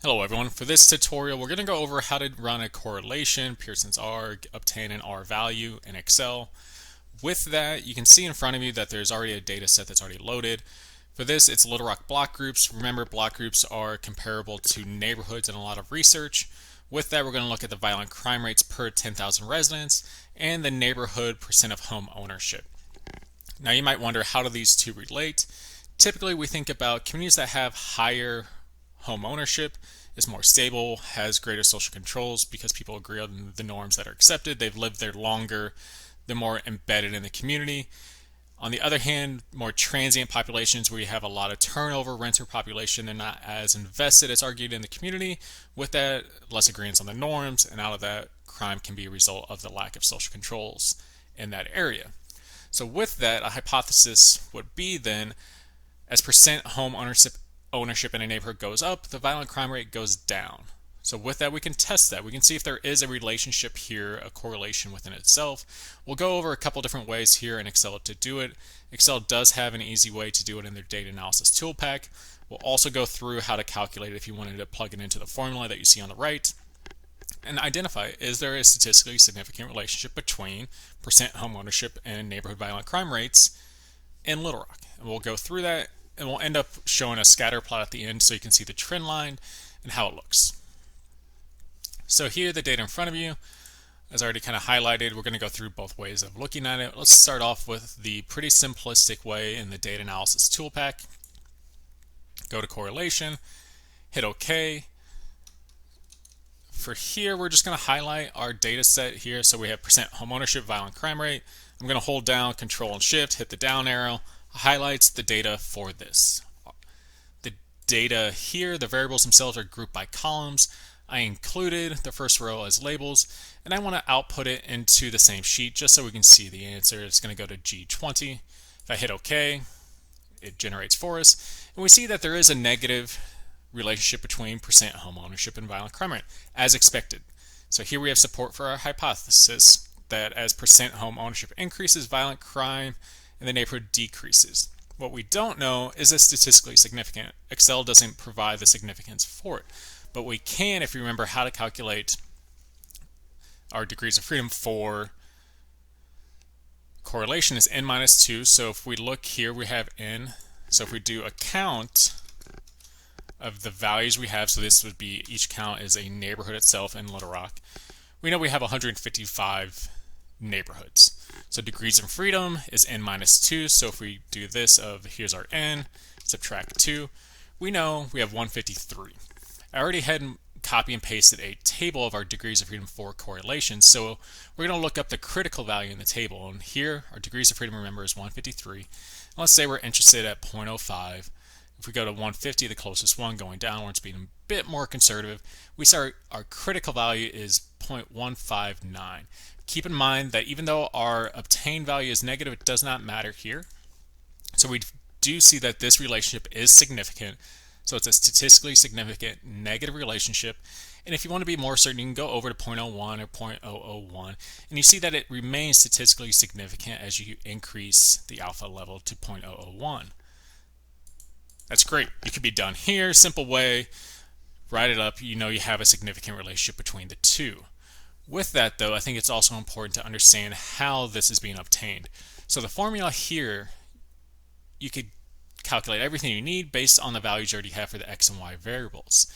Hello everyone, for this tutorial we're going to go over how to run a correlation, Pearson's R, obtain an R value in Excel. With that, you can see in front of you that there's already a data set that's already loaded. For this, it's Little Rock block groups. Remember, block groups are comparable to neighborhoods in a lot of research. With that, we're going to look at the violent crime rates per 10,000 residents and the neighborhood percent of home ownership. Now you might wonder, how do these two relate? Typically we think about communities that have higher home ownership, is more stable, has greater social controls because people agree on the norms that are accepted, they've lived there longer, they're more embedded in the community. On the other hand, more transient populations where you have a lot of turnover, renter population, they're not as invested as argued in the community. With that, less agreements on the norms, and out of that, crime can be a result of the lack of social controls in that area. So with that, a hypothesis would be then, as percent home ownership in a neighborhood goes up, the violent crime rate goes down. So with that, we can test that. We can see if there is a relationship here, a correlation within itself. We'll go over a couple different ways here in Excel to do it. Excel does have an easy way to do it in their data analysis tool pack. We'll also go through how to calculate it if you wanted to plug it into the formula that you see on the right and identify, is there a statistically significant relationship between percent home ownership and neighborhood violent crime rates in Little Rock. And we'll go through that, and we'll end up showing a scatter plot at the end so you can see the trend line and how it looks. So here, the data in front of you, as already kind of highlighted, we're going to go through both ways of looking at it. Let's start off with the pretty simplistic way in the data analysis tool pack. Go to correlation, hit OK. For here, we're just going to highlight our data set here. So we have percent home ownership, violent crime rate. I'm going to hold down Control and Shift, hit the down arrow, highlights the data for this. The data here, the variables themselves are grouped by columns. I included the first row as labels, and I want to output it into the same sheet just so we can see the answer. It's going to go to G20. If I hit OK, it generates for us, and we see that there is a negative relationship between percent home ownership and violent crime rate, as expected. So here we have support for our hypothesis that as percent home ownership increases, violent crime in the neighborhood decreases. What we don't know is it statistically significant. Excel doesn't provide the significance for it, but we can, if you remember how to calculate our degrees of freedom for correlation, is n minus 2. So if we look here, we have n. So if we do a count of the values we have, so this would be, each count is a neighborhood itself in Little Rock, we know we have 155 neighborhoods. So degrees of freedom is n minus 2. So if we do this of, here's our n, subtract 2, we know we have 153. I already had copy and pasted a table of our degrees of freedom for correlation. So we're going to look up the critical value in the table. And here, our degrees of freedom, remember, is 153. And let's say we're interested at 0.05. If we go to 150, the closest one, going downwards, being a bit more conservative, we start, our critical value is 0.159. Keep in mind that even though our obtained value is negative, it does not matter here. So we do see that this relationship is significant. So it's a statistically significant negative relationship. And if you want to be more certain, you can go over to 0.01 or 0.001, and you see that it remains statistically significant as you increase the alpha level to 0.001. That's great. You could be done here. Simple way, write it up. You know you have a significant relationship between the two. With that, though, I think it's also important to understand how this is being obtained. So the formula here, you could calculate everything you need based on the values you already have for the x and y variables.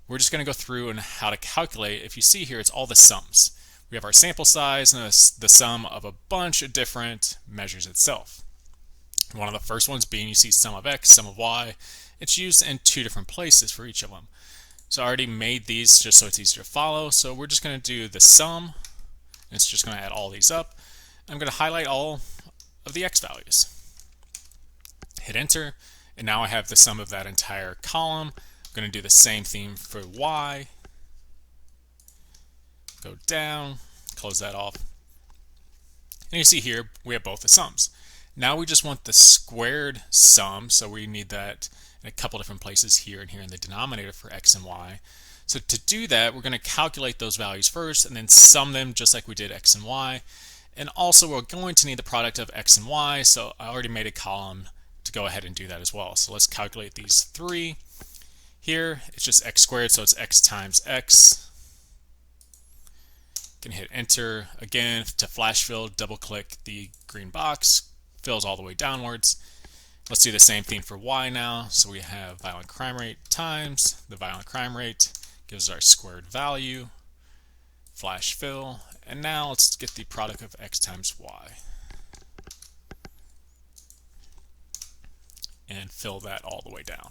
We're just going to go through and how to calculate. If you see here, it's all the sums. We have our sample size and the sum of a bunch of different measures itself. One of the first ones being, you see sum of x, sum of y. It's used in two different places for each of them. So I already made these just so it's easier to follow. So we're just going to do the sum, and it's just going to add all these up. I'm going to highlight all of the x values. Hit enter, and now I have the sum of that entire column. I'm going to do the same thing for y. Go down, close that off. And you see here, we have both the sums. Now we just want the squared sum, so we need that in a couple different places here and here in the denominator for x and y. So to do that, we're going to calculate those values first and then sum them just like we did x and y. And also we're going to need the product of x and y, so I already made a column to go ahead and do that as well. So let's calculate these three. Here, it's just x squared, so it's x times x. You can hit enter. Again, to flash fill, double click the green box, fills all the way downwards. Let's do the same thing for y now. So we have violent crime rate times the violent crime rate, gives our squared value, flash fill, and now let's get the product of x times y. And fill that all the way down.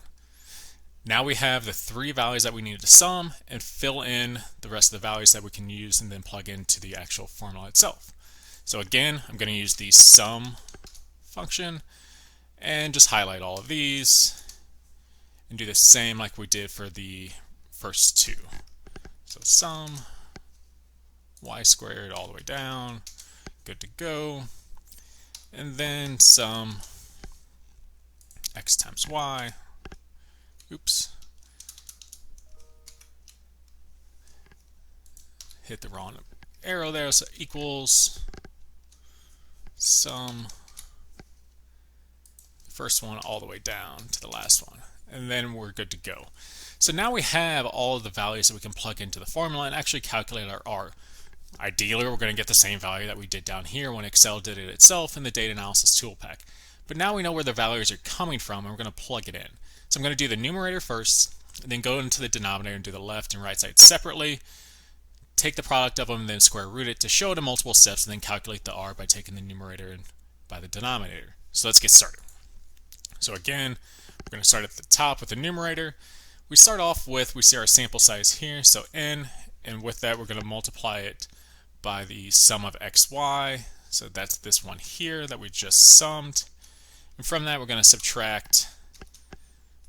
Now we have the three values that we needed to sum and fill in the rest of the values that we can use and then plug into the actual formula itself. So again, I'm going to use the sum function and just highlight all of these and do the same like we did for the first two. So sum y squared all the way down, good to go, and then sum x times y. Oops. Hit the wrong arrow there, so equals sum first one all the way down to the last one. And then we're good to go. So now we have all of the values that we can plug into the formula and actually calculate our R. Ideally, we're going to get the same value that we did down here when Excel did it itself in the data analysis tool pack. But now we know where the values are coming from and we're going to plug it in. So I'm going to do the numerator first, and then go into the denominator and do the left and right side separately, take the product of them and then square root it to show it in multiple steps, and then calculate the R by taking the numerator and by the denominator. So let's get started. So again, we're going to start at the top with the numerator. We start off with, we see our sample size here, so n, and with that we're going to multiply it by the sum of xy. So that's this one here that we just summed. And from that we're going to subtract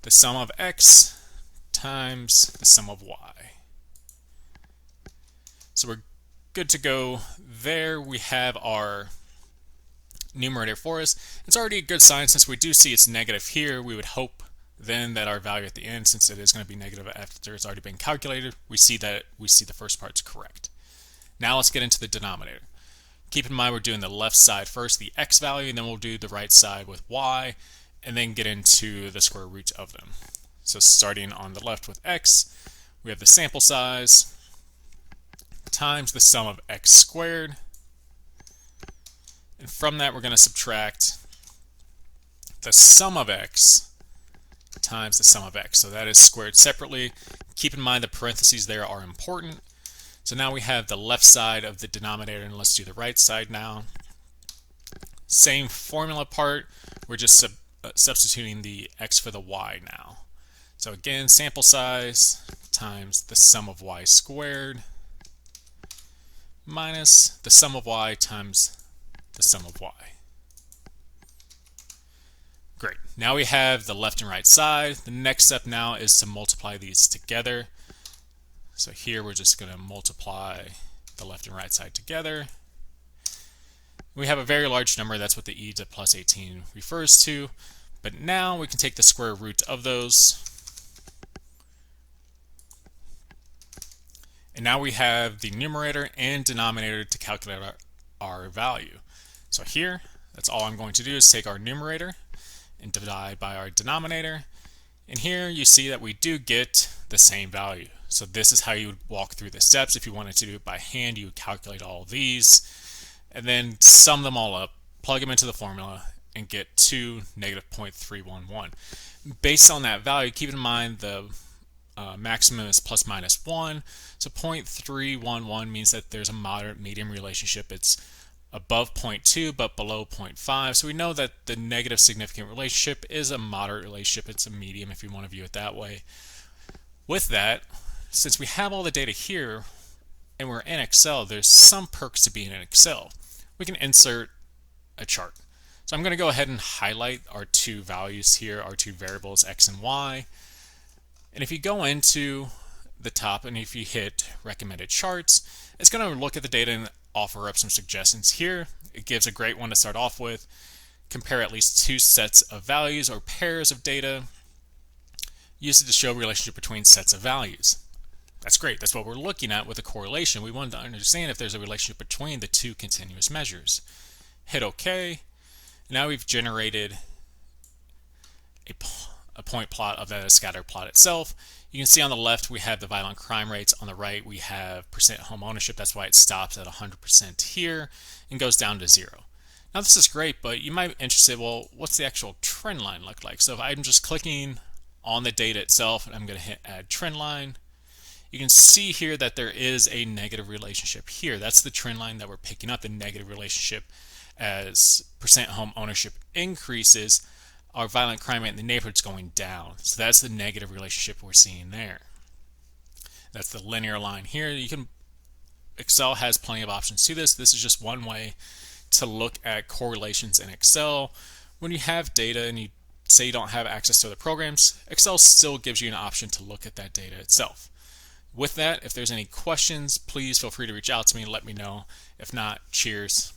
the sum of x times the sum of y. So we're good to go there. We have our numerator for us. It's already a good sign since we do see it's negative here. We would hope then that our value at the end, since it is going to be negative after it's already been calculated, we see the first part's correct. Now let's get into the denominator. Keep in mind we're doing the left side first, the x value, and then we'll do the right side with y, and then get into the square root of them. So starting on the left with x, we have the sample size times the sum of x squared. And from that, we're going to subtract the sum of x times the sum of x. So that is squared separately. Keep in mind the parentheses there are important. So now we have the left side of the denominator, and let's do the right side now. Same formula part, we're just substituting the x for the y now. So again, sample size times the sum of y squared minus the sum of y times the sum of y. Great. Now we have the left and right side. The next step now is to multiply these together. So here we're just going to multiply the left and right side together. We have a very large number. That's what the e to plus 18 refers to. But now we can take the square root of those. And now we have the numerator and denominator to calculate our value. So here, that's all I'm going to do is take our numerator and divide by our denominator. And here you see that we do get the same value. So this is how you would walk through the steps. If you wanted to do it by hand, you would calculate all of these and then sum them all up, plug them into the formula, and get to negative 0.311. Based on that value, keep in mind the maximum is plus minus 1. So 0.311 means that there's a moderate medium relationship. It's above 0.2 but below 0.5. So we know that the negative significant relationship is a moderate relationship. It's a medium if you want to view it that way. With that, since we have all the data here and we're in Excel, there's some perks to being in Excel. We can insert a chart. So I'm going to go ahead and highlight our two values here, our two variables x and y. And if you go into the top and if you hit recommended charts, it's going to look at the data and offer up some suggestions here. It gives a great one to start off with. Compare at least two sets of values or pairs of data. Use it to show a relationship between sets of values. That's great. That's what we're looking at with a correlation. We want to understand if there's a relationship between the two continuous measures. Hit OK. Now we've generated a point plot of that scatter plot itself. You can see on the left we have the violent crime rates. On the right we have percent home ownership. That's why it stops at 100% here and goes down to 0. Now this is great, but you might be interested, well, what's the actual trend line look like? So if I'm just clicking on the data itself and I'm going to hit add trend line, you can see here that there is a negative relationship here. That's the trend line that we're picking up, the negative relationship. As percent home ownership increases, our violent crime rate in the neighborhood is going down. So that's the negative relationship we're seeing there. That's the linear line here. Excel has plenty of options to this. This is just one way to look at correlations in Excel. When you have data and you say you don't have access to the programs, Excel still gives you an option to look at that data itself. With that, if there's any questions, please feel free to reach out to me and let me know. If not, cheers.